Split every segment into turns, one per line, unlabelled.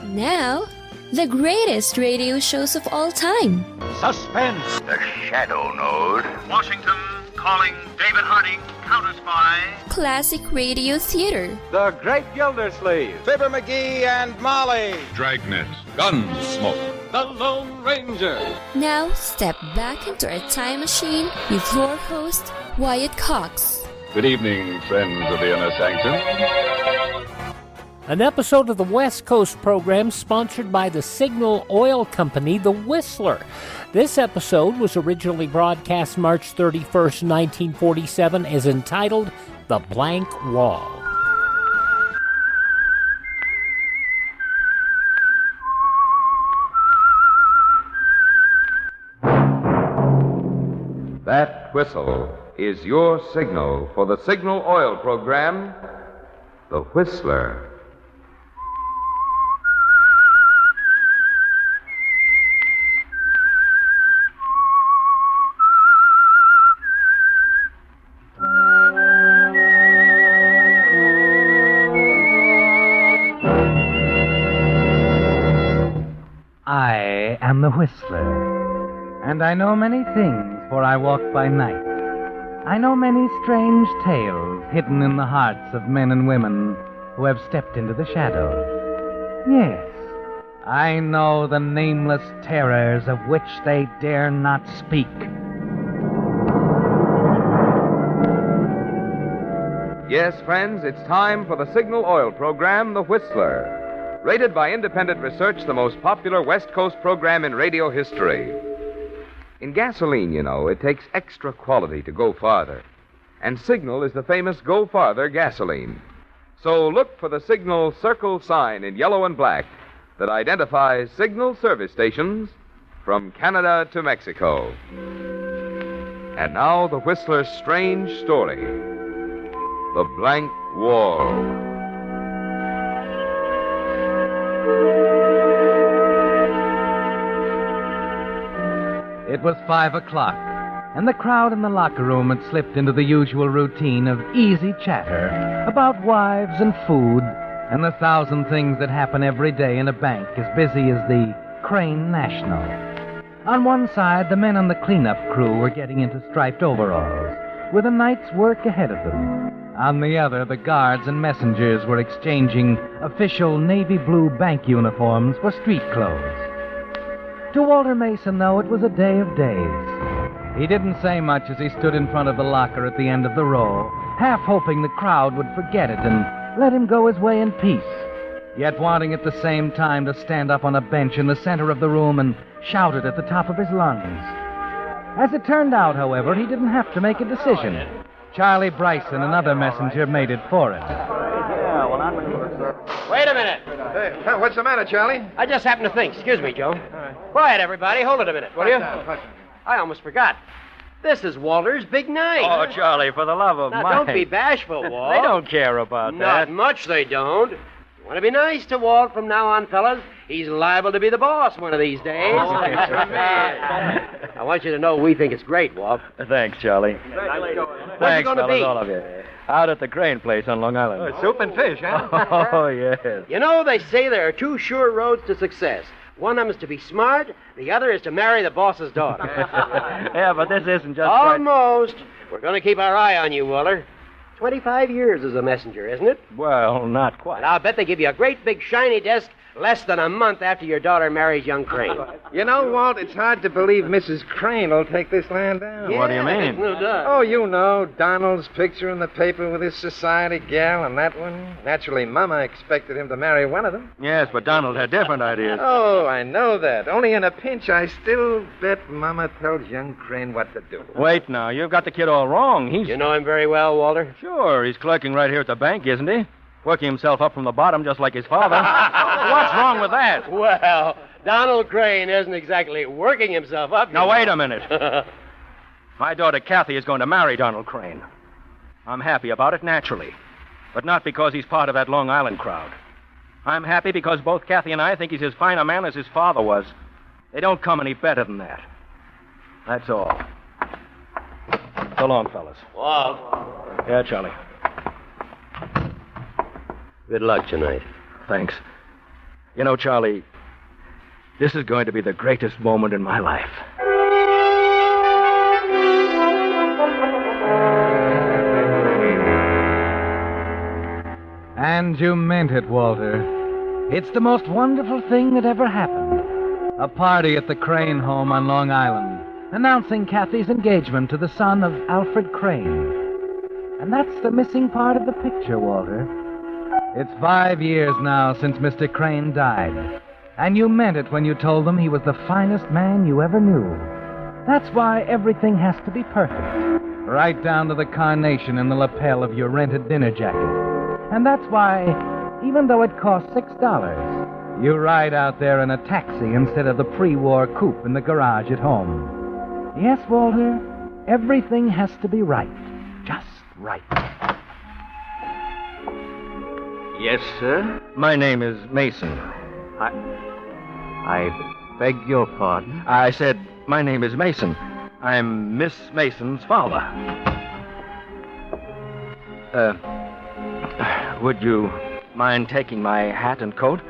Now, the greatest radio shows of all time.
Suspense.
The Shadow Node.
Washington calling David Harding, counter-spy.
Classic radio theater.
The Great Gildersleeve.
Fibber McGee and Molly.
Dragnet. Gunsmoke.
The Lone Ranger.
Now, step back into a time machine with your host, Wyatt Cox.
Good evening, friends of the Inner Sanctum.
An episode of the West Coast program sponsored by the Signal Oil Company, The Whistler. This episode was originally broadcast March 31st, 1947, as entitled The Blank Wall.
That whistle is your signal for the Signal Oil program, The Whistler.
I am the Whistler, and I know many things, for I walk by night. I know many strange tales hidden in the hearts of men and women who have stepped into the shadows. Yes, I know the nameless terrors of which they dare not speak.
Yes, friends, it's time for the Signal Oil program, The Whistler. Rated by independent research, the most popular West Coast program in radio history. In gasoline, you know, it takes extra quality to go farther. And Signal is the famous Go Farther gasoline. So look for the Signal circle sign in yellow and black that identifies Signal service stations from Canada to Mexico. And now the Whistler's strange story, The Blank Wall.
It was 5 o'clock, and the crowd in the locker room had slipped into the usual routine of easy chatter about wives and food and the 1,000 things that happen every day in a bank as busy as the Crane National. On one side, the men on the cleanup crew were getting into striped overalls, with a night's work ahead of them. On the other, the guards and messengers were exchanging official navy blue bank uniforms for street clothes. To Walter Mason, though, it was a day of days. He didn't say much as he stood in front of the locker at the end of the row, half hoping the crowd would forget it and let him go his way in peace, yet wanting at the same time to stand up on a bench in the center of the room and shout it at the top of his lungs. As it turned out, however, he didn't have to make a decision. Charlie Bryson, another messenger, made it for him.
Wait a minute.
Hey, what's the matter, Charlie?
I just happened to think. Excuse me, Joe. Quiet, everybody. Hold it a minute, will you? I almost forgot. This is Walter's big night.
Oh, Charlie, for the love of
now,
Mike.
don't be bashful, Walt.
They don't care about that.
Not much they don't. You want to be nice to Walt from now on, fellas? He's liable to be the boss one of these days. I want you to know we think it's great, Walt.
Thanks, Charlie.
Where's
Thanks,
it going to
fellas,
be?
all of you. Out at the Crane place on Long Island.
Soup and fish, huh?
Oh, yes.
You know, they say there are two sure roads to success. One of them is to be smart, the other is to marry the boss's daughter.
Yeah, but this isn't just...
Almost. We're going to keep our eye on you, Walter. 25 years as a messenger, isn't it?
Well, not quite.
And I'll bet they give you a great big shiny desk less than a month after your daughter marries young Crane.
You know, Walt, it's hard to believe Mrs. Crane will take this land down.
What do you mean?
No doubt.
Oh, you know, Donald's picture in the paper with his society gal and that one. Naturally, Mama expected him to marry one of them.
Yes, but Donald had different ideas.
Oh, I know that. Only in a pinch, I still bet Mama tells young Crane what to do.
Wait now, you've got the kid all wrong. He's...
You know him very well, Walter?
Sure, he's clerking right here at the bank, isn't he? Working himself up from the bottom just like his father. What's wrong with that?
Well, Donald Crane isn't exactly working himself up.
Now, wait a minute. My daughter Kathy is going to marry Donald Crane. I'm happy about it, naturally. But not because he's part of that Long Island crowd. I'm happy because both Kathy and I think he's as fine a man as his father was. They don't come any better than that. That's all. So long, fellas.
Walt.
Yeah, Charlie.
Good luck tonight.
Thanks. You know, Charlie, this is going to be the greatest moment in my life.
And you meant it, Walter. It's the most wonderful thing that ever happened. A party at the Crane home on Long Island, announcing Kathy's engagement to the son of Alfred Crane. And that's the missing part of the picture, Walter. It's 5 years now since Mr. Crane died. And you meant it when you told them he was the finest man you ever knew. That's why everything has to be perfect. Right down to the carnation in the lapel of your rented dinner jacket. And that's why, even though it costs $6, you ride out there in a taxi instead of the pre-war coupe in the garage at home. Yes, Walter, everything has to be right. Just right.
Yes, sir? My name is Mason.
I beg your pardon?
I said, my name is Mason. I'm Miss Mason's father. Would you mind taking my hat and coat?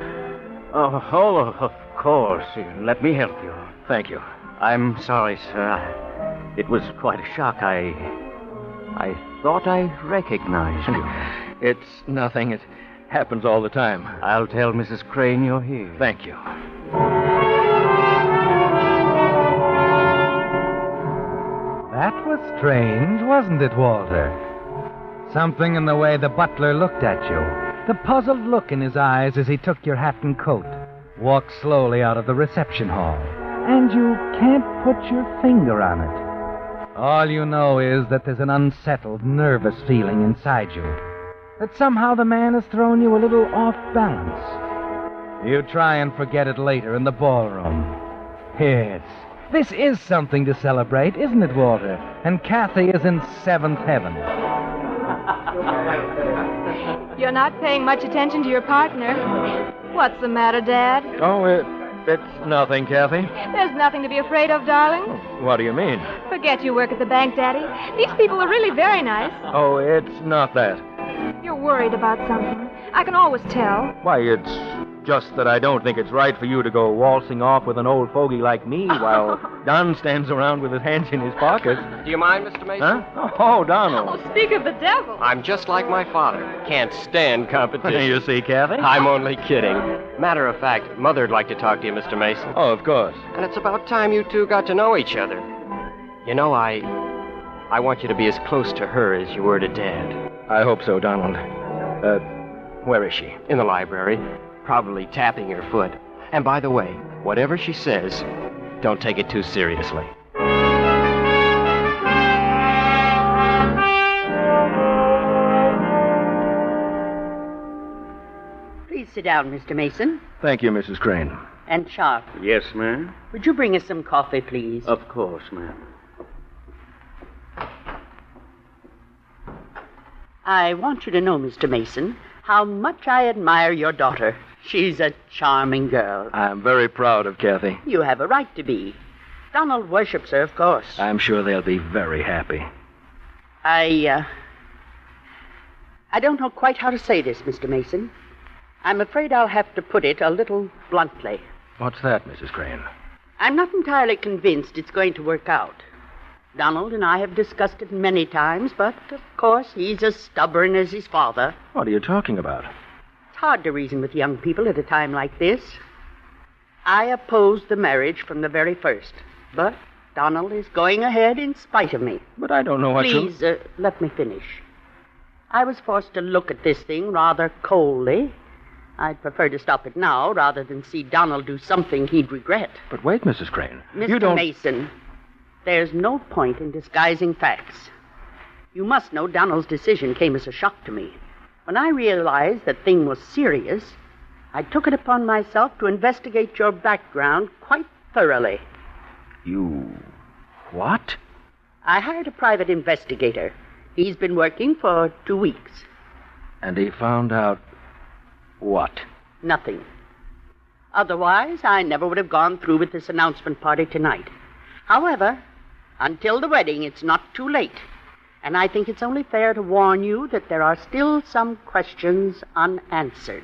Oh, of course. Let me help you.
Thank you.
I'm sorry, sir. It was quite a shock. I thought I recognized you.
It's nothing. It happens all the time.
I'll tell Mrs. Crane you're here.
Thank you.
That was strange, wasn't it, Walter? Something in the way the butler looked at you, the puzzled look in his eyes as he took your hat and coat, walked slowly out of the reception hall, and you can't put your finger on it. All you know is that there's an unsettled, nervous feeling inside you, that somehow the man has thrown you a little off balance. You try and forget it later in the ballroom. Yes, this is something to celebrate, isn't it, Walter? And Kathy is in seventh heaven.
You're not paying much attention to your partner. What's the matter, Dad?
Oh, it's nothing, Kathy.
There's nothing to be afraid of, darling.
What do you mean?
Forget you work at the bank, Daddy. These people are really very nice.
Oh, it's not that.
You're worried about something. I can always tell.
Why, it's just that I don't think it's right for you to go waltzing off with an old fogey like me while Don stands around with his hands in his pockets.
Do you mind, Mr. Mason?
Huh? Oh, Donald.
Oh, speak of the devil.
I'm just like my father. Can't stand competition.
You see, Kathy?
I'm only kidding. Matter of fact, Mother'd like to talk to you, Mr. Mason.
Oh, of course.
And it's about time you two got to know each other. You know, I want you to be as close to her as you were to Dad.
I hope so, Donald. Where is she?
In the library. Probably tapping her foot. And by the way, whatever she says, don't take it too seriously.
Please sit down, Mr. Mason.
Thank you, Mrs. Crane.
And Sharp.
Yes, ma'am?
Would you bring us some coffee, please?
Of course, ma'am.
I want you to know, Mr. Mason, how much I admire your daughter. She's a charming girl.
I'm very proud of Kathy.
You have a right to be. Donald worships her, of course.
I'm sure they'll be very happy.
I don't know quite how to say this, Mr. Mason. I'm afraid I'll have to put it a little bluntly.
What's that, Mrs. Crane?
I'm not entirely convinced it's going to work out. Donald and I have discussed it many times, but, of course, he's as stubborn as his father.
What are you talking about?
It's hard to reason with young people at a time like this. I opposed the marriage from the very first, but Donald is going ahead in spite of me.
But I don't know what you...
Please, let me finish. I was forced to look at this thing rather coldly. I'd prefer to stop it now rather than see Donald do something he'd regret.
But wait, Mrs. Crane.
Mr. Mason, there's no point in disguising facts. You must know Donald's decision came as a shock to me. When I realized that thing was serious, I took it upon myself to investigate your background quite thoroughly.
You... what?
I hired a private investigator. He's been working for 2 weeks.
And he found out... what?
Nothing. Otherwise, I never would have gone through with this announcement party tonight. However, until the wedding, it's not too late. And I think it's only fair to warn you that there are still some questions unanswered.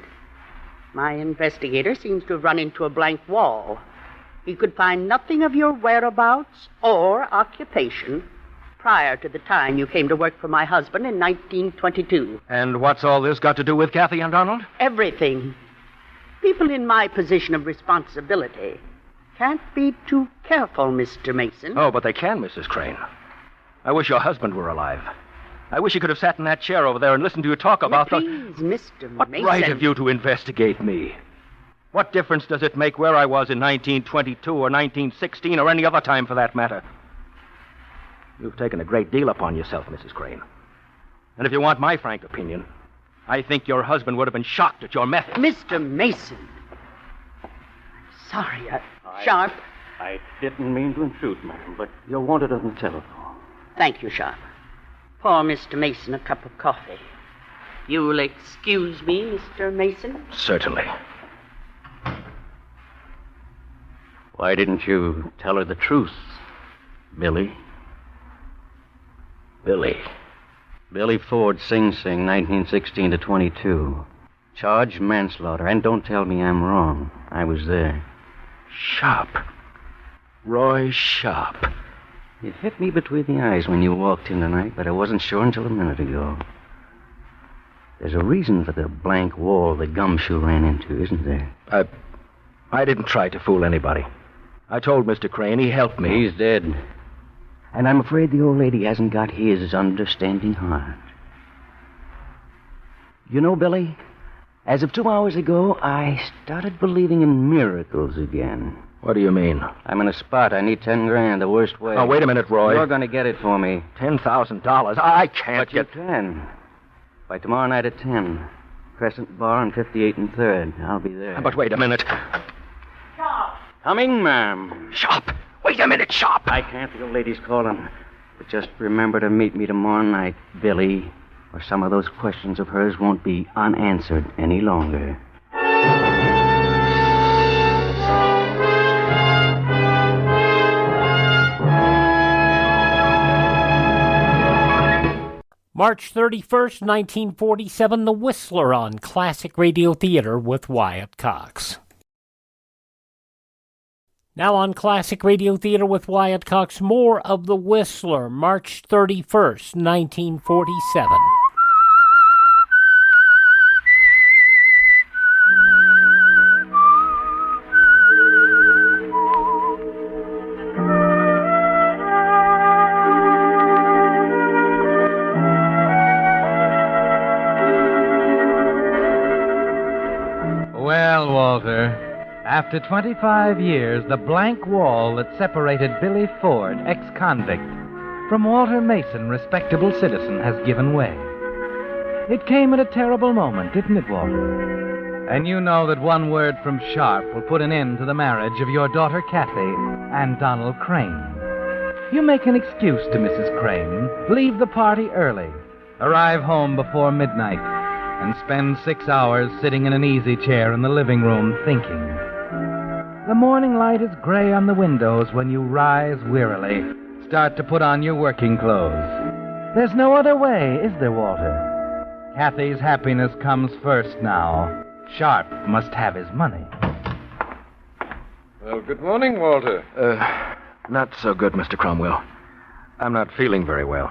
My investigator seems to have run into a blank wall. He could find nothing of your whereabouts or occupation prior to the time you came to work for my husband in 1922.
And what's all this got to do with Kathy and Donald?
Everything. People in my position of responsibility can't be too careful, Mr. Mason.
Oh, but they can, Mrs. Crane. I wish your husband were alive. I wish he could have sat in that chair over there and listened to you talk about
Please, Mr.
What
Mason.
right have you to investigate me? What difference does it make where I was in 1922 or 1916 or any other time for that matter? You've taken a great deal upon yourself, Mrs. Crane. And if you want my frank opinion, I think your husband would have been shocked at your methods.
Mr. Mason. I'm sorry, Sharp.
I didn't mean to intrude, ma'am, but you're wanted on the telephone.
Thank you, Sharp. Pour Mr. Mason a cup of coffee. You'll excuse me, Mr. Mason?
Certainly.
Why didn't you tell her the truth, Billy? Billy Ford, Sing Sing, 1916 to 22. Charged manslaughter, and don't tell me I'm wrong. I was there.
Sharp. Roy Sharp.
It hit me between the eyes when you walked in tonight, but I wasn't sure until a minute ago. There's a reason for the blank wall the gumshoe ran into, isn't there?
I didn't try to fool anybody. I told Mr. Crane. He helped me.
He's dead. And I'm afraid the old lady hasn't got his understanding heart. You know, Billy, as of 2 hours ago, I started believing in miracles again.
What do you mean?
I'm in a spot. I need 10 grand, the worst way.
Oh, wait a minute, Roy.
You're going to get it for me.
$10,000? I can't
But you can. By tomorrow night at 10. Crescent Bar on 58 and 3rd. I'll be there.
But wait a minute.
Sharp.
Coming, ma'am.
Sharp. Wait a minute, Sharp.
I can't. The old lady's calling. But just remember to meet me tomorrow night, Billy, or some of those questions of hers won't be unanswered any longer.
March 31st, 1947, The Whistler on Classic Radio Theater with Wyatt Cox. Now on Classic Radio Theater with Wyatt Cox, more of The Whistler, March 31st, 1947.
Well, Walter, after 25 years, the blank wall that separated Billy Ford, ex-convict, from Walter Mason, respectable citizen, has given way. It came at a terrible moment, didn't it, Walter? And you know that one word from Sharp will put an end to the marriage of your daughter Kathy and Donald Crane. You make an excuse to Mrs. Crane, leave the party early, arrive home before midnight, and spend 6 hours sitting in an easy chair in the living room thinking. The morning light is gray on the windows when you rise wearily, start to put on your working clothes. There's no other way, is there, Walter? Kathy's happiness comes first now. Sharp must have his money.
Well, good morning, Walter.
Not so good, Mr. Cromwell. I'm not feeling very well.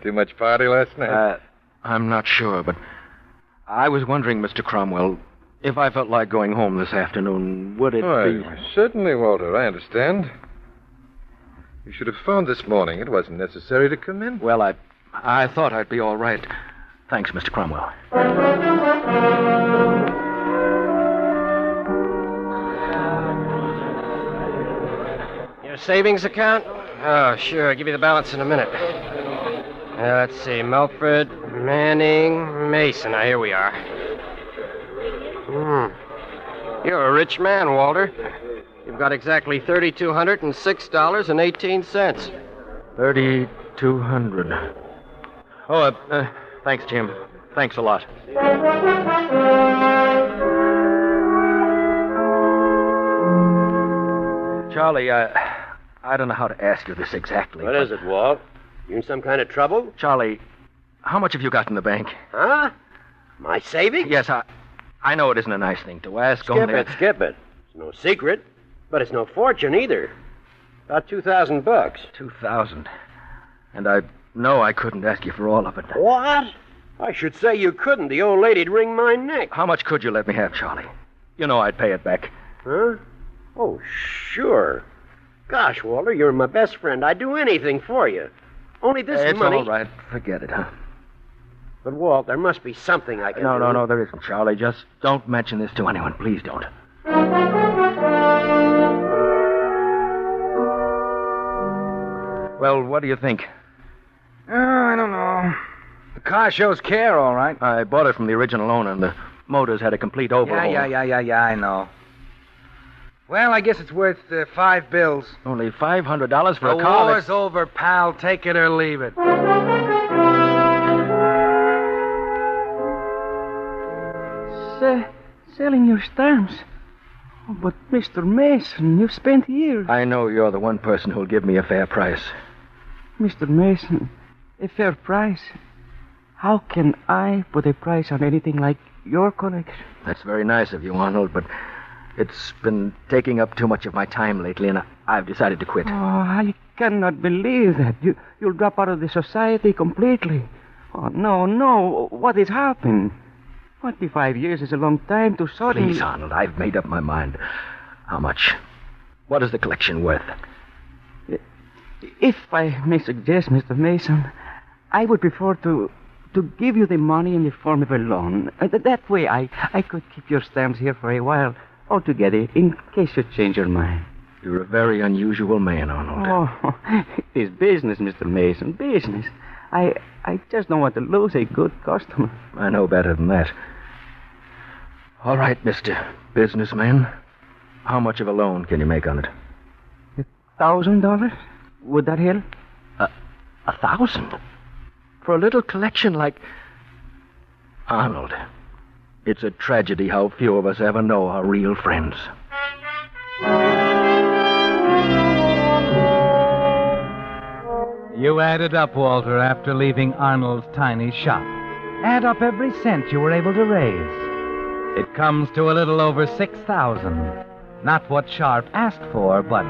Too much party last night?
I'm not sure, but I was wondering, Mr. Cromwell, if I felt like going home this afternoon, would it be...
Certainly, Walter, I understand. You should have phoned this morning. It wasn't necessary to come in.
Well, I thought I'd be all right. Thanks, Mr. Cromwell.
Your savings account? Oh, sure. I'll give you the balance in a minute. Let's see. Melford, Manning, Mason. Now, here we are. You're a rich man, Walter. You've got exactly $3,206.18.
$3,200. Oh, thanks, Jim. Thanks a lot. Charlie, I don't know how to ask you this exactly.
What is it, Walt? You in some kind of trouble?
Charlie, how much have you got in the bank?
Huh? My savings?
Yes, I know it isn't a nice thing to ask.
Skip it. It's no secret, but it's no fortune either. About $2,000.
2,000. And I know I couldn't ask you for all of it.
What? I should say you couldn't. The old lady'd wring my neck.
How much could you let me have, Charlie? You know I'd pay it back.
Huh? Oh, sure. Gosh, Walter, you're my best friend. I'd do anything for you. Only this
It's
money...
all right. Forget it, huh?
But, Walt, there must be something I can do.
No, there isn't, Charlie. Just don't mention this to anyone. Please don't. Well, what do you think?
Oh, I don't know. The car shows care, all right.
I bought it from the original owner, and the motors had a complete overhaul.
Yeah, I know. Well, I guess it's worth $5.
Only $500 for
the
a car
war's over, pal. Take it or leave it.
Selling your stamps. Oh, but, Mr. Mason, you've spent years.
I know you're the one person who'll give me a fair price.
Mr. Mason, a fair price? How can I put a price on anything like your collection?
That's very nice of you, Arnold, but it's been taking up too much of my time lately, and I've decided to quit.
Oh, I cannot believe that. You'll drop out of the society completely. Oh, no. What has happened? 25 years is a long time to suddenly...
Please, Arnold, I've made up my mind. How much? What is the collection worth?
If I may suggest, Mr. Mason, I would prefer to give you the money in the form of a loan. That way I could keep your stamps here for a while altogether, in case you change your mind.
You're a very unusual man, Arnold.
Oh, it is business, Mr. Mason, business. I just don't want to lose a good customer.
I know better than that. All right, Mr. Businessman. How much of a loan can you make on it?
$1,000? Would that help?
1,000? For a little collection like... Arnold, it's a tragedy how few of us ever know our real friends.
You added up, Walter, after leaving Arnold's tiny shop. Add up every cent you were able to raise. It comes to a little over $6,000. Not what Sharp asked for, but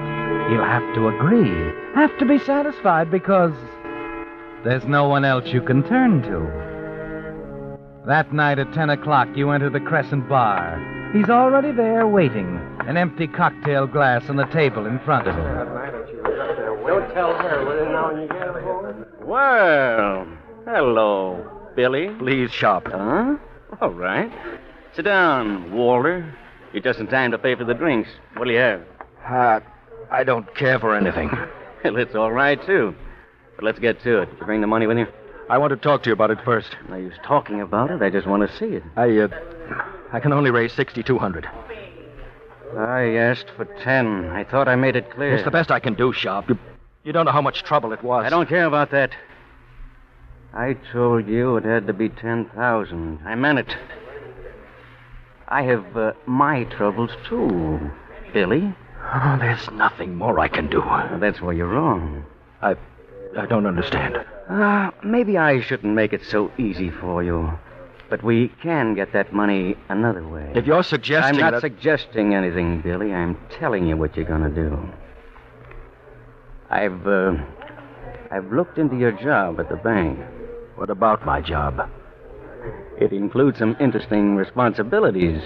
he'll have to agree, have to be satisfied, because there's no one else you can turn to. That night at 10 o'clock, you enter the Crescent Bar. He's already there waiting, an empty cocktail glass on the table in front of him.
Don't tell her. Now when you get home.
Well, hello, Billy.
Please, Sharp.
Huh? All right. Sit down, Walter. You're just in time to pay for the drinks. What do you have?
I don't care for anything.
Well, it's all right, too. But let's get to it. Did you bring the money with you?
I want to talk to you about it first.
No use talking about it. I just want to see it.
I can only raise $6,200.
I asked for 10. I thought I made it clear.
It's the best I can do, Sharp. You don't know how much trouble it was.
I don't care about that. I told you it had to be 10,000. I meant it. I have my troubles, too, Billy.
Oh, there's nothing more I can do.
Well, that's where you're wrong.
I don't understand.
Maybe I shouldn't make it so easy for you. But we can get that money another way.
If you're suggesting
I'm not suggesting anything, Billy. I'm telling you what you're going to do. I've looked into your job at the bank.
What about my job?
It includes some interesting responsibilities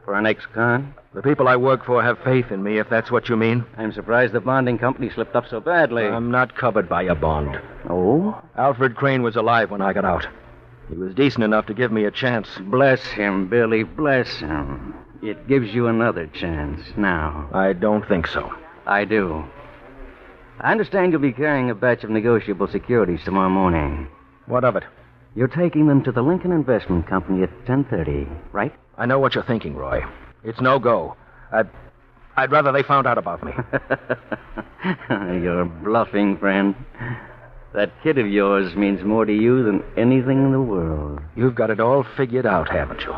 for an ex-con.
The people I work for have faith in me, if that's what you mean.
I'm surprised the bonding company slipped up so badly.
I'm not covered by a bond.
Oh?
Alfred Crane was alive when I got out. He was decent enough to give me a chance.
Bless him, Billy, bless him. It gives you another chance now.
I don't think so.
I do. I understand you'll be carrying a batch of negotiable securities tomorrow morning.
What of it?
You're taking them to the Lincoln Investment Company at 10:30, right?
I know what you're thinking, Roy. It's no go. I'd rather they found out about me.
You're bluffing, friend. That kid of yours means more to you than anything in the world.
You've got it all figured out, haven't you?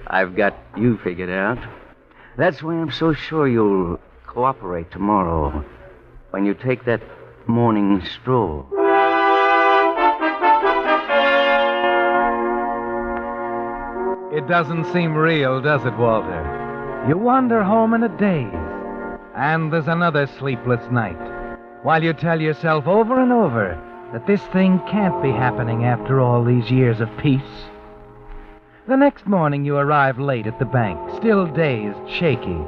I've got you figured out. That's why I'm so sure you'll cooperate tomorrow when you take that morning stroll.
It doesn't seem real, does it, Walter? You wander home in a daze, and there's another sleepless night, while you tell yourself over and over that this thing can't be happening after all these years of peace. The next morning you arrive late at the bank, still dazed, shaky,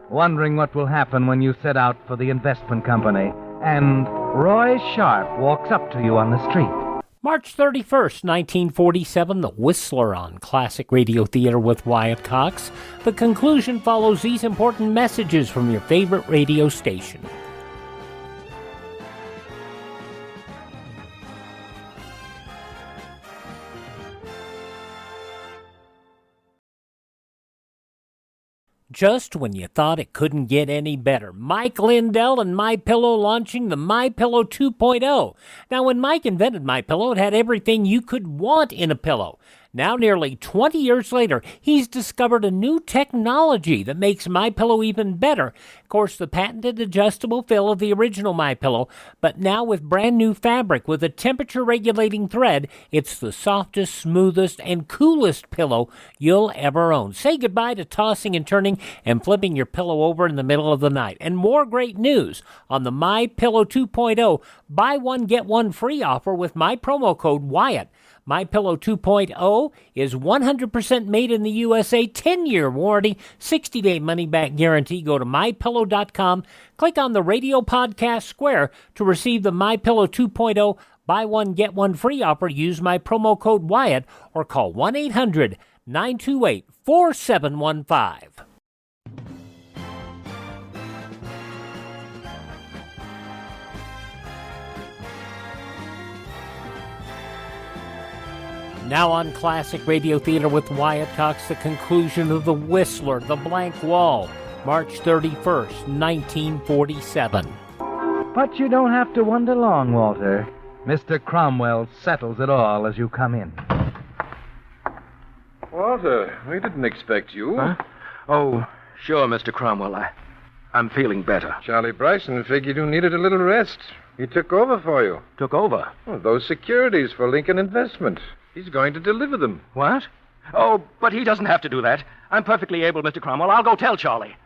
wondering what will happen when you set out for the investment company, and Roy Sharp walks up to you on the street.
March 31st, 1947, The Whistler on Classic Radio Theater with Wyatt Cox. The conclusion follows these important messages from your favorite radio station. Just when you thought it couldn't get any better, Mike Lindell and MyPillow launching the MyPillow 2.0. Now, when Mike invented MyPillow, it had everything you could want in a pillow. Now, nearly 20 years later, he's discovered a new technology that makes MyPillow even better. Of course, the patented adjustable fill of the original MyPillow, but now with brand new fabric with a temperature-regulating thread, it's the softest, smoothest, and coolest pillow you'll ever own. Say goodbye to tossing and turning and flipping your pillow over in the middle of the night. And more great news on the MyPillow 2.0 buy one, get one free offer with my promo code Wyatt. MyPillow 2.0 is 100% made in the USA, 10-year warranty, 60-day money-back guarantee. Go to MyPillow.com, click on the radio podcast square to receive the MyPillow 2.0 buy one, get one free offer. Use my promo code Wyatt or call 1-800-928-4715. Now on Classic Radio Theater with Wyatt Cox, the conclusion of The Whistler, The Blank Wall, March 31st, 1947.
But you don't have to wonder long, Walter. Mr. Cromwell settles it all as you come in.
Walter, we didn't expect you.
Huh? Oh, sure, Mr. Cromwell. I'm feeling better.
Charlie Bryson figured you needed a little rest. He took over for you.
Took over?
Oh, those securities for Lincoln Investment. He's going to deliver them.
What? Oh, but he doesn't have to do that. I'm perfectly able, Mr. Cromwell. I'll go tell Charlie.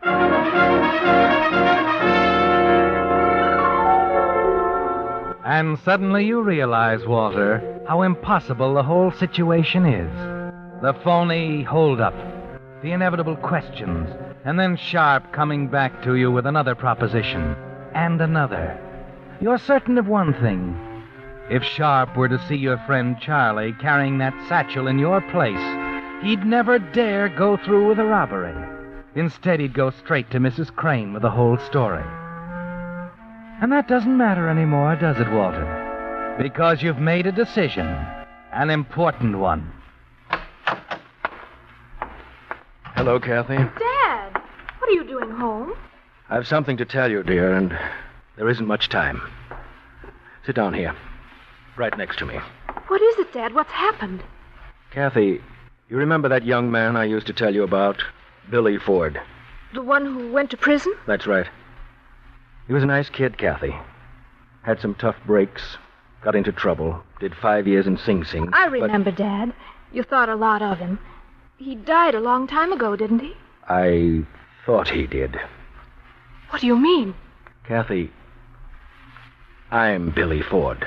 And suddenly you realize, Walter, how impossible the whole situation is. The phony holdup, the inevitable questions, and then Sharp coming back to you with another proposition, and another. You're certain of one thing. If Sharp were to see your friend Charlie carrying that satchel in your place, he'd never dare go through with a robbery. Instead, he'd go straight to Mrs. Crane with the whole story. And that doesn't matter anymore, does it, Walter? Because you've made a decision, an important one.
Hello, Kathy.
Dad, what are you doing home?
I've something to tell you, dear, and there isn't much time. Sit down here. Right next to me.
What is it, Dad? What's happened?
Kathy, you remember that young man I used to tell you about? Billy Ford.
The one who went to prison?
That's right. He was a nice kid, Kathy. Had some tough breaks, got into trouble, did 5 years in Sing Sing.
I remember, Dad. You thought a lot of him. He died a long time ago, didn't he?
I thought he did.
What do you mean?
Kathy, I'm Billy Ford.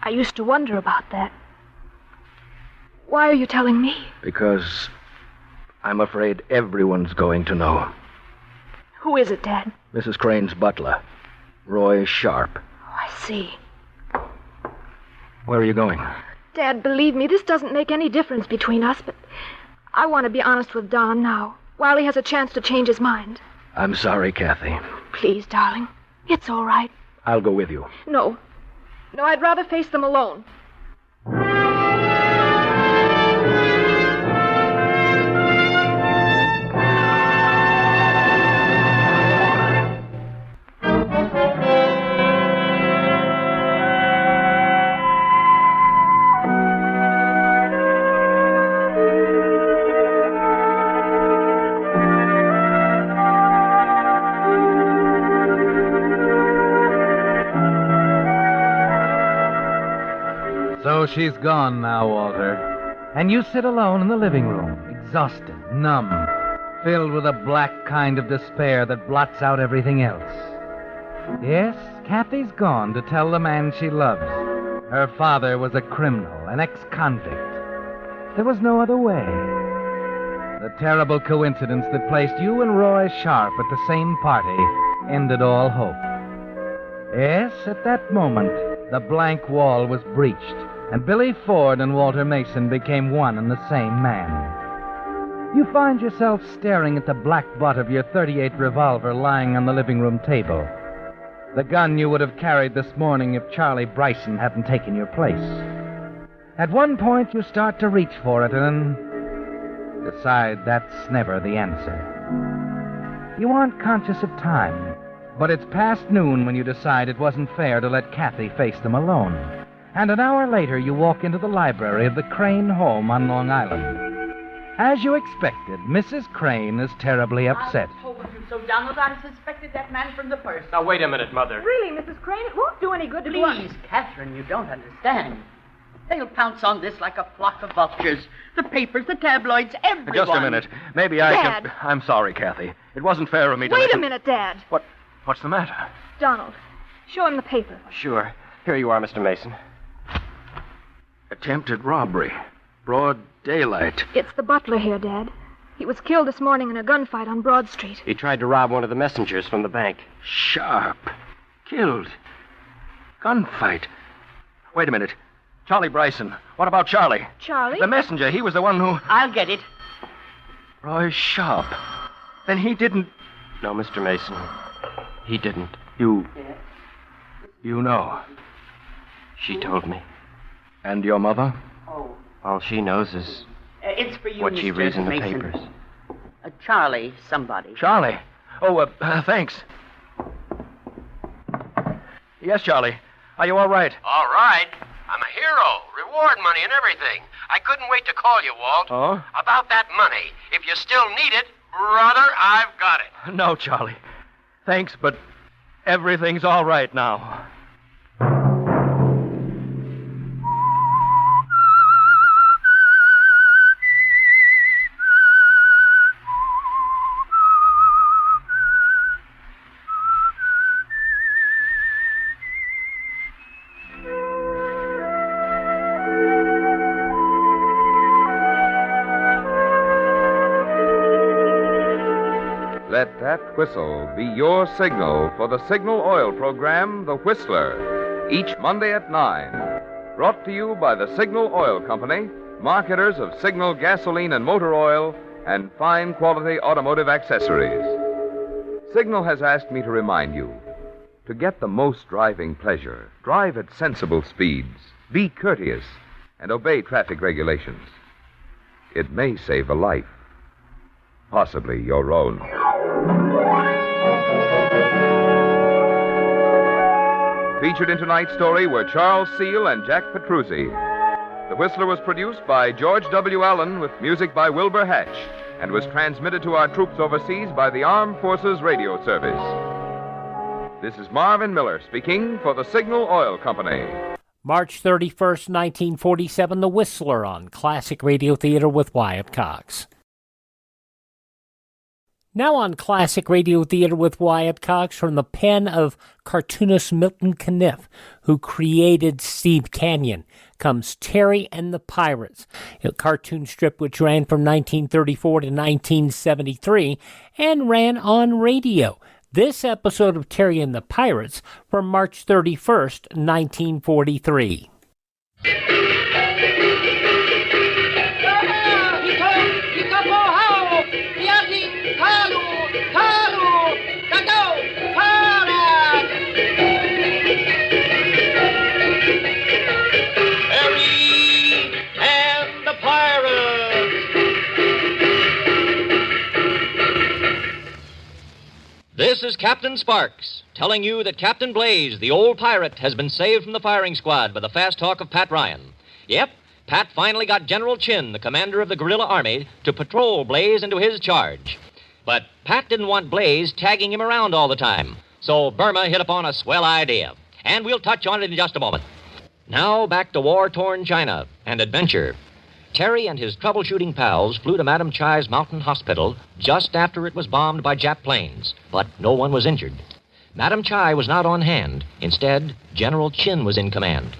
I used to wonder about that. Why are you telling me?
Because I'm afraid everyone's going to know.
Who is it, Dad?
Mrs. Crane's butler, Roy Sharp.
Oh, I see.
Where are you going?
Dad, believe me, this doesn't make any difference between us, but I want to be honest with Don now, while he has a chance to change his mind.
I'm sorry, Kathy.
Please, darling. It's all right.
I'll go with you.
No, I'd rather face them alone.
So she's gone now, Walter. and you sit alone in the living room, exhausted, numb, filled with a black kind of despair that blots out everything else. Yes, Kathy's gone to tell the man she loves. Her father was a criminal, an ex-convict. There was no other way. The terrible coincidence that placed you and Roy Sharp at the same party ended all hope. Yes, at that moment, the blank wall was breached, and Billy Ford and Walter Mason became one and the same man. You find yourself staring at the black butt of your .38 revolver lying on the living room table. The gun you would have carried this morning if Charlie Bryson hadn't taken your place. At one point, you start to reach for it and decide that's never the answer. You aren't conscious of time, but it's past noon when you decide it wasn't fair to let Kathy face them alone. And an hour later, you walk into the library of the Crane home on Long Island. As you expected, Mrs. Crane is terribly upset.
I told you so, Donald. I suspected that man from the first.
Now, wait a minute, Mother.
Really, Mrs. Crane, it won't do any good to go on.
Please, Catherine, you don't understand. They'll pounce on this like a flock of vultures. The papers, the tabloids, everyone.
Just a minute. Maybe I
Dad.
can... I'm sorry, Kathy. It wasn't fair of me to
Wait
let
a
him-
minute, Dad.
What's the matter?
Donald, show him the paper.
Sure. Here you are, Mr. Mason.
Attempted robbery. Broad daylight.
It's the butler here, Dad. He was killed this morning in a gunfight on Broad Street.
He tried to rob one of the messengers from the bank.
Sharp. Killed. Gunfight. Wait a minute. Charlie Bryson. What about Charlie?
Charlie?
The messenger. He was the one who...
I'll get it.
Roy Sharp. Then he didn't...
No, Mr. Mason. He didn't.
You know.
She told me.
And your mother?
Oh.
All she knows is
It's for you,
what she
Mr.
reads in the
Mason.
papers.
Charlie, somebody.
Charlie? Oh, thanks. Yes, Charlie. Are you all right?
All right. I'm a hero. Reward money and everything. I couldn't wait to call you, Walt.
Oh?
About that money. If you still need it, brother, I've got it.
No, Charlie. Thanks, but everything's all right now.
Let that whistle be your signal for the Signal Oil program, The Whistler, each Monday at 9. Brought to you by the Signal Oil Company, marketers of Signal gasoline and motor oil and fine quality automotive accessories. Signal has asked me to remind you to get the most driving pleasure, drive at sensible speeds, be courteous, and obey traffic regulations. It may save a life, possibly your own. Featured in tonight's story were Charles Seal and Jack Petruzzi. The Whistler was produced by George W. Allen with music by Wilbur Hatch and was transmitted to our troops overseas by the Armed Forces Radio Service. This is Marvin Miller speaking for the Signal Oil Company.
March 31st, 1947, The Whistler on Classic Radio Theater with Wyatt Cox. Now on Classic Radio Theater with Wyatt Cox, from the pen of cartoonist Milton Caniff, who created Steve Canyon, comes Terry and the Pirates, a cartoon strip which ran from 1934 to 1973 and ran on radio. This episode of Terry and the Pirates from March 31st, 1943.
This is Captain Sparks, telling you that Captain Blaze, the old pirate, has been saved from the firing squad by the fast talk of Pat Ryan. Yep, Pat finally got General Chin, the commander of the guerrilla army, to patrol Blaze into his charge. But Pat didn't want Blaze tagging him around all the time, so Burma hit upon a swell idea. And we'll touch on it in just a moment. Now back to war-torn China and adventure. Terry and his troubleshooting pals flew to Madam Chai's mountain hospital just after it was bombed by Jap planes, but no one was injured. Madam Chai was not on hand. Instead, General Chin was in command.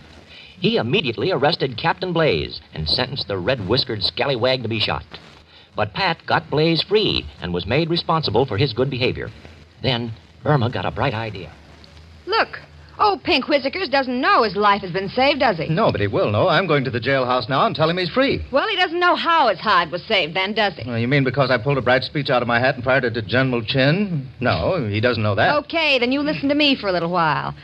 He immediately arrested Captain Blaze and sentenced the red-whiskered scallywag to be shot. But Pat got Blaze free and was made responsible for his good behavior. Then Irma got a bright idea.
Look, old Pink Whiskers doesn't know his life has been saved, does he?
No, but he will know. I'm going to the jailhouse now and tell him he's free.
Well, he doesn't know how his hide was saved then, does he?
You mean because I pulled a bright speech out of my hat and fired it at General Chin? No, he doesn't know that.
Okay, then you listen to me for a little while.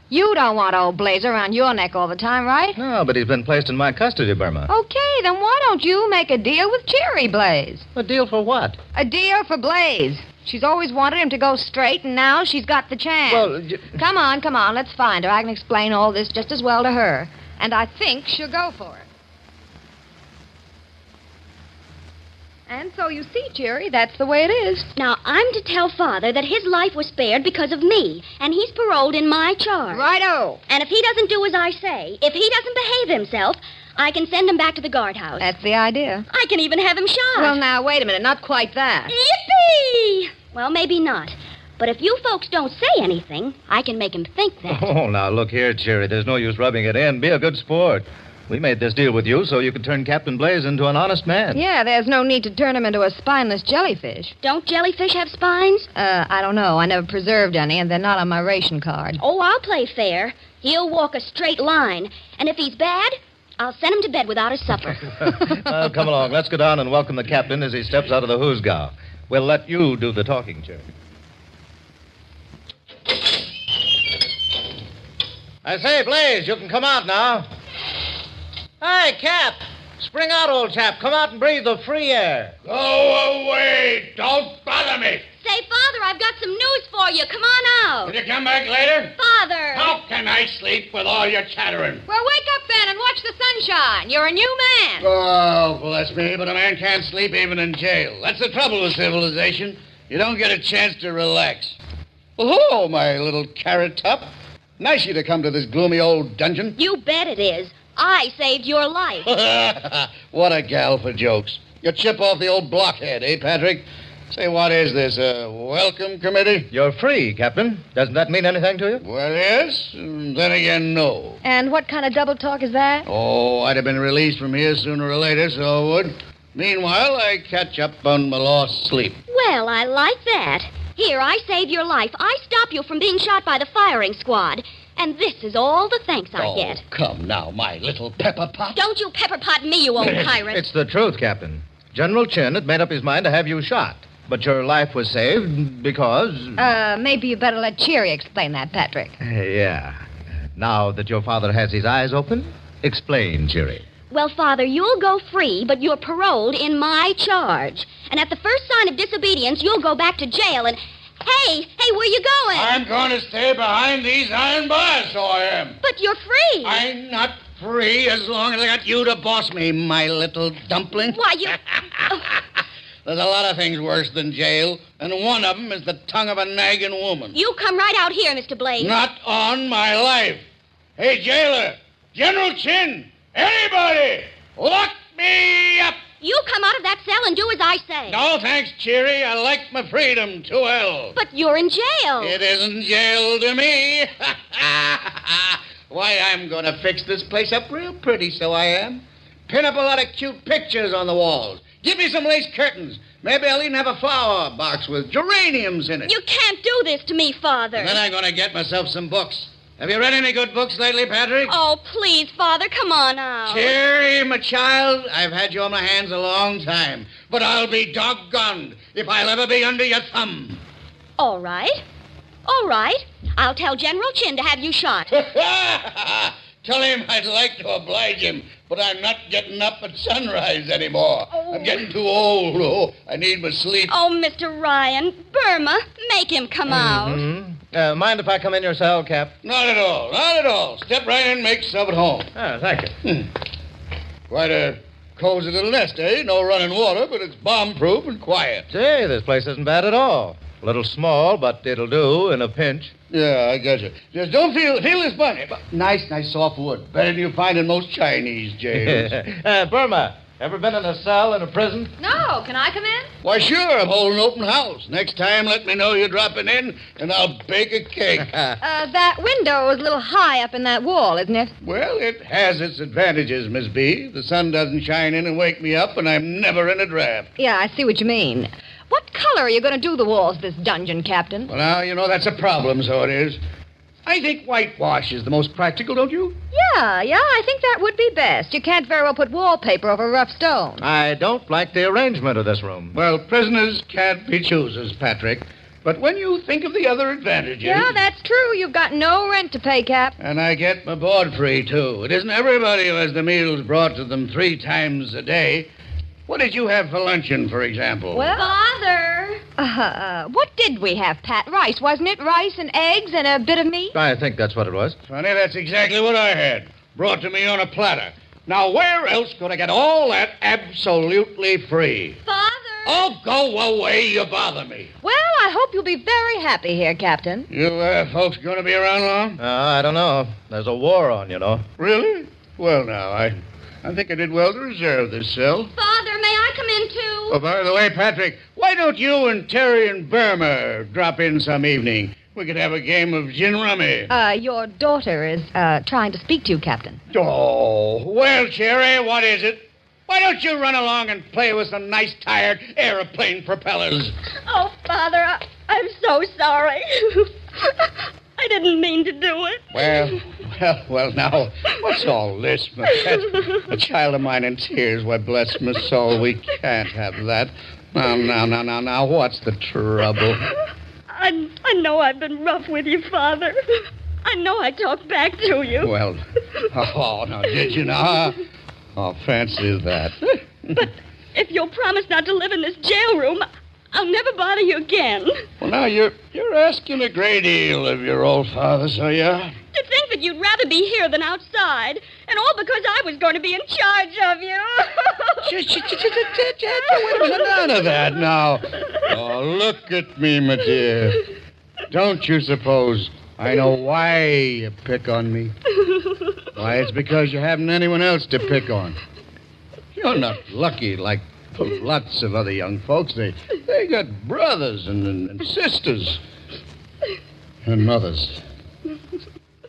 You don't want old Blaze around your neck all the time, right?
No, but he's been placed in my custody, Burma.
Okay, then why don't you make a deal with Cherry Blaze?
A deal for what?
A deal for Blaze. She's always wanted him to go straight, and now she's got the chance.
Well,
Come on, let's find her. I can explain all this just as well to her. And I think she'll go for it. And so you see, Cherry, that's the way it is.
Now, I'm to tell Father that his life was spared because of me, and he's paroled in my charge.
Righto.
And if he doesn't do as I say, if he doesn't behave himself, I can send him back to the guardhouse.
That's the idea.
I can even have him shot.
Well, now, wait a minute. Not quite that.
Yippee! Well, maybe not. But if you folks don't say anything, I can make him think that.
Oh, now, look here, Cherry. There's no use rubbing it in. Be a good sport. We made this deal with you so you could turn Captain Blaze into an honest man.
Yeah, there's no need to turn him into a spineless jellyfish.
Don't jellyfish have spines?
I don't know. I never preserved any, and they're not on my ration card.
Oh, I'll play fair. He'll walk a straight line. And if he's bad, I'll send him to bed without his supper.
Well, come along. Let's go down and welcome the captain as he steps out of the hoosgow. We'll let you do the talking, Cherry. I say, Blaze, you can come out now. Hi, Cap. Spring out, old chap. Come out and breathe the free air.
Go away. Don't bother me.
Say, Father, I've got some news for you. Come on out.
Will you come back later?
Father.
How can I sleep with all your chattering?
Well, wake up then and watch the sunshine. You're a new man.
Oh, bless me, but a man can't sleep even in jail. That's the trouble with civilization. You don't get a chance to relax. Well, hello, my little carrot top. Nice you to come to this gloomy old dungeon.
You bet it is. I saved your life.
What a gal for jokes. You chip off the old blockhead, eh, Patrick? Say, what is this, a welcome committee?
You're free, Captain. Doesn't that mean anything to you?
Well, yes, and then again, no.
And what kind of double talk is that?
Oh, I'd have been released from here sooner or later, so I would. Meanwhile, I catch up on my lost sleep.
Well, I like that. Here, I saved your life. I stop you from being shot by the firing squad. And this is all the thanks I get.
Come now, my little pepper pot.
Don't you pepper pot me, you old pirate.
It's the truth, Captain. General Chin had made up his mind to have you shot. But your life was saved because...
Maybe you better let Cherry explain that, Patrick.
Yeah. Now that your father has his eyes open, explain, Cherry.
Well, Father, you'll go free, but you're paroled in my charge. And at the first sign of disobedience, you'll go back to jail and... Hey, where you going?
I'm going to stay behind these iron bars, so I am.
But you're free.
I'm not free as long as I got you to boss me, my little dumpling.
Why, you...
There's a lot of things worse than jail, and one of them is the tongue of a nagging woman.
You come right out here, Mr. Blaze.
Not on my life. Hey, jailer, General Chin, anybody, lock me up.
You come out of that cell and do as I say.
No, thanks, Cheery. I like my freedom too well.
But you're in jail.
It isn't jail to me. Why, I'm going to fix this place up real pretty, so I am. Pin up a lot of cute pictures on the walls. Give me some lace curtains. Maybe I'll even have a flower box with geraniums in it.
You can't do this to me, Father.
And then I'm going to get myself some books. Have you read any good books lately, Patrick?
Oh, please, Father, come on now.
Cherry, my child, I've had you on my hands a long time, but I'll be doggoned if I'll ever be under your thumb.
All right. I'll tell General Chin to have you shot.
Tell him I'd like to oblige him, but I'm not getting up at sunrise anymore.
Oh.
I'm getting too old. Oh, I need my sleep.
Oh, Mr. Ryan, Burma, make him come out.
Mind if I come in your cell, Cap?
Not at all. Step right in and make yourself at home.
Oh, thank you.
Quite a cozy little nest, eh? No running water, but it's bomb-proof and quiet.
Say, this place isn't bad at all. A little small, but it'll do in a pinch.
Yeah, I got you. Just don't feel this bunny. Nice soft wood. Better than you find in most Chinese jails.
Burma, Ever been in a cell in a prison?
No, can I come in?
Why, sure, I'm holding open house. Next time, let me know you're dropping in, and I'll bake a cake.
That window is a little high up in that wall, isn't it?
Well, it has its advantages, Miss B. The sun doesn't shine in and wake me up, and I'm never in a draft.
Yeah, I see what you mean. What color are you going to do the walls of this dungeon, Captain?
Well, now, you know, that's a problem, so it is. I think whitewash is the most practical, don't you?
Yeah, I think that would be best. You can't very well put wallpaper over rough stone.
I don't like the arrangement of this room.
Well, prisoners can't be choosers, Patrick. But when you think of the other advantages...
Yeah, that's true. You've got no rent to pay, Cap.
And I get my board free, too. It isn't everybody who has the meals brought to them 3 times a day. What did you have for luncheon, for example?
Well,
Father!
What did we have, Pat? Rice, wasn't it? Rice and eggs and a bit of meat?
I think that's what it was.
Funny, that's exactly what I had. Brought to me on a platter. Now, where else could I get all that absolutely free?
Father!
Oh, go away. You bother me.
Well, I hope you'll be very happy here, Captain.
You folks going to be around long?
I don't know. There's a war on, you know.
Really? Well, now, I think I did well to reserve this cell.
Father, may I come in, too?
Oh, by the way, Patrick, why don't you and Terry and Burma drop in some evening? We could have a game of gin rummy.
Your daughter is trying to speak to you, Captain.
Oh, well, Cherry, what is it? Why don't you run along and play with some nice, tired aeroplane propellers?
Oh, Father, I'm so sorry. I didn't mean to do it.
Well, now, what's all this, my pet? A child of mine in tears, why, bless my soul, we can't have that. Now, what's the trouble?
I know I've been rough with you, Father. I know I talked back to you.
Well, now, did you now? Oh, fancy that.
But if you'll promise not to live in this jail room, I'll never bother you again.
Well, now, you're asking a great deal of your old father, so you?
To think that you'd rather be here than outside, and all because I was going to be in charge of you.
Wait a minute, none of that now. Oh, look at me, my dear. Don't you suppose I know why you pick on me? Why, it's because you haven't anyone else to pick on. You're not lucky like lots of other young folks. They got brothers and sisters and mothers.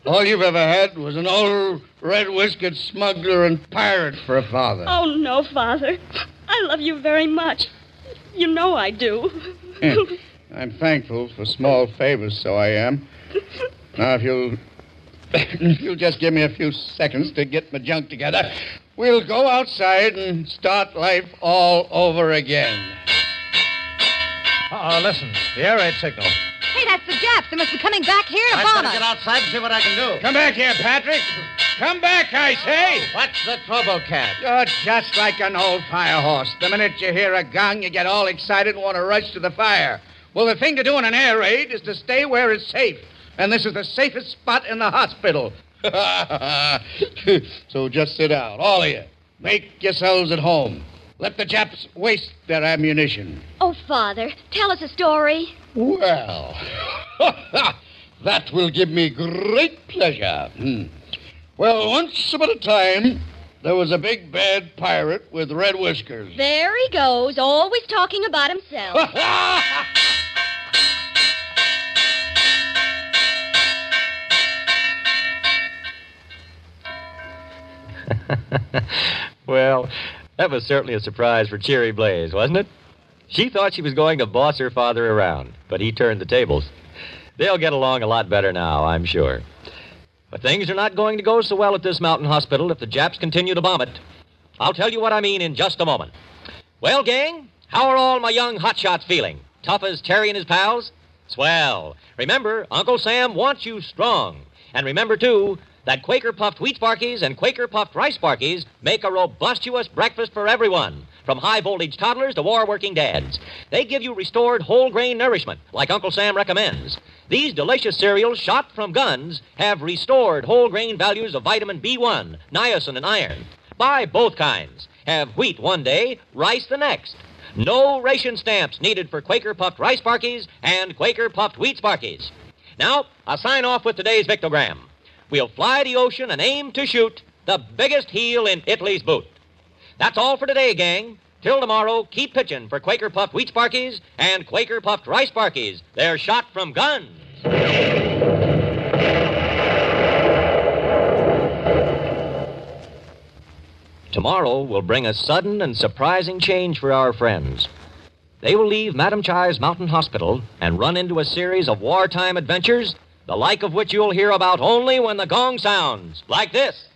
All you've ever had was an old red-whiskered smuggler and pirate for a father.
Oh, no, Father. I love you very much. You know I do.
I'm thankful for small favors, so I am. Now, if you'll just give me a few seconds to get my junk together, we'll go outside and start life all over again.
Listen, the air raid signal.
Hey, that's the Japs. They must be coming back here to
I'd
bomb
better
us.
get outside and see what I can do.
Come back here, Patrick. Come back, I say.
What's the trouble, Cap?
You're just like an old fire horse. The minute you hear a gong, you get all excited and want to rush to the fire. Well, the thing to do in an air raid is to stay where it's safe. And this is the safest spot in the hospital. So just sit down, all of you. Make yourselves at home. Let the Japs waste their ammunition.
Oh, Father, tell us a story.
Well, that will give me great pleasure. Well, once upon a time, there was a big bad pirate with red whiskers.
There he goes, always talking about himself.
Well, that was certainly a surprise for Cherry Blaze, wasn't it? She thought she was going to boss her father around, but he turned the tables. They'll get along a lot better now, I'm sure. But things are not going to go so well at this mountain hospital if the Japs continue to bomb it. I'll tell you what I mean in just a moment. Well, gang, how are all my young hotshots feeling? Tough as Terry and his pals? Swell. Remember, Uncle Sam wants you strong. And remember, too, that Quaker Puffed Wheat Sparkies and Quaker Puffed Rice Sparkies make a robustious breakfast for everyone, from high-voltage toddlers to war-working dads. They give you restored whole-grain nourishment, like Uncle Sam recommends. These delicious cereals shot from guns have restored whole-grain values of vitamin B1, niacin, and iron. Buy both kinds. Have wheat one day, rice the next. No ration stamps needed for Quaker Puffed Rice Sparkies and Quaker Puffed Wheat Sparkies. Now, I'll sign off with today's Victogram. We'll fly the ocean and aim to shoot the biggest heel in Italy's boot. That's all for today, gang. Till tomorrow, keep pitching for Quaker Puffed Wheat Sparkies and Quaker Puffed Rice Sparkies. They're shot from guns. Tomorrow will bring a sudden and surprising change for our friends. They will leave Madam Chai's Mountain Hospital and run into a series of wartime adventures, the like of which you'll hear about only when the gong sounds, like this.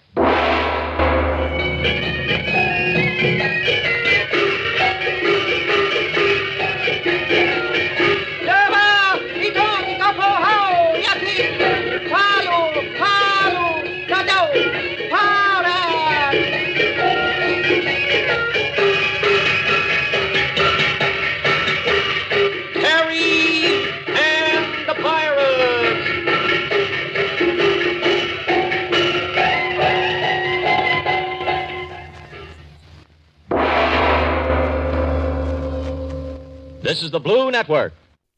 This is the Blue Network.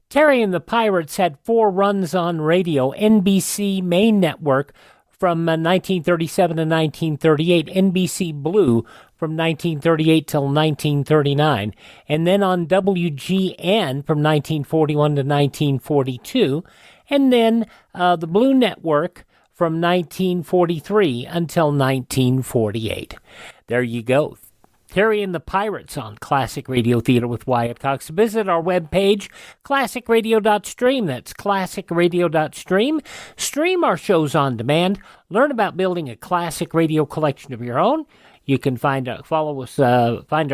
Terry and the Pirates had 4 runs on radio, NBC main network from 1937 to 1938, NBC Blue from 1938 till 1939, and then on WGN from 1941 to 1942, and then the Blue Network from 1943 until 1948. There you go. Terry and the Pirates on Classic Radio Theater with Wyatt Cox. Visit our webpage, classicradio.stream. That's classicradio.stream. Stream our shows on demand. Learn about building a classic radio collection of your own. You can find our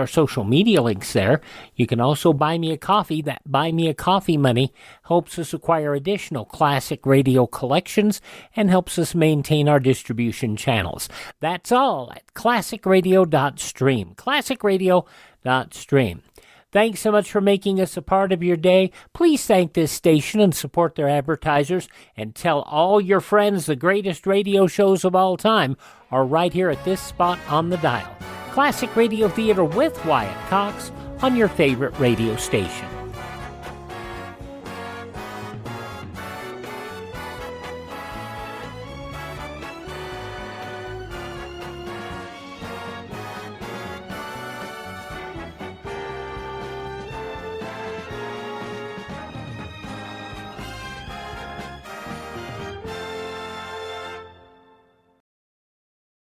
social media links there. You can also buy me a coffee. That buy me a coffee money helps us acquire additional classic radio collections and helps us maintain our distribution channels. That's all at classicradio.stream. Classicradio.stream. Thanks so much for making us a part of your day. Please thank this station and support their advertisers, and tell all your friends the greatest radio shows of all time are right here at this spot on the dial. Classic Radio Theater with Wyatt Cox on your favorite radio station.